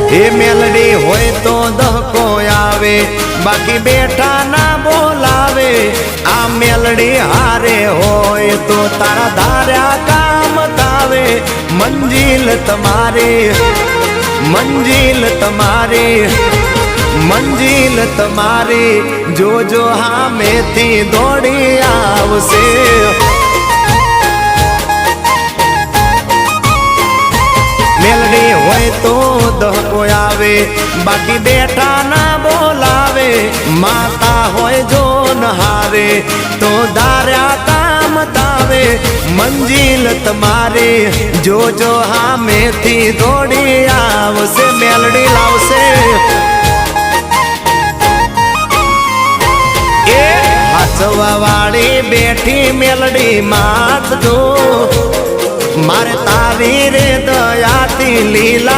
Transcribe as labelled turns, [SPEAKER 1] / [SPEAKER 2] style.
[SPEAKER 1] એ મેલડી હોય તો દહકો આવે, બાકી બેઠા ના બોલાવે। આ મેલડી હારે હોય તો તારા ધાર્યા કામ થાવે। મંજિલ તમારી, મંજિલ તમારી, મંજિલ તમારી જોજો હામેથી દોડી આવશે। મેલડી હોય તો દહકો આવે, બાકી બેઠા ના બોલાવે। માતા હોય જો નહારે તો ધાર્યા કામ થાવે। મંજિલ તમારી જોજો હામેથી દોડી આવશે। મેલડી લાવશે એ હાચવા વાળી બેઠી મેલડી માત જો, મારે તારી રે દયાથી લીલા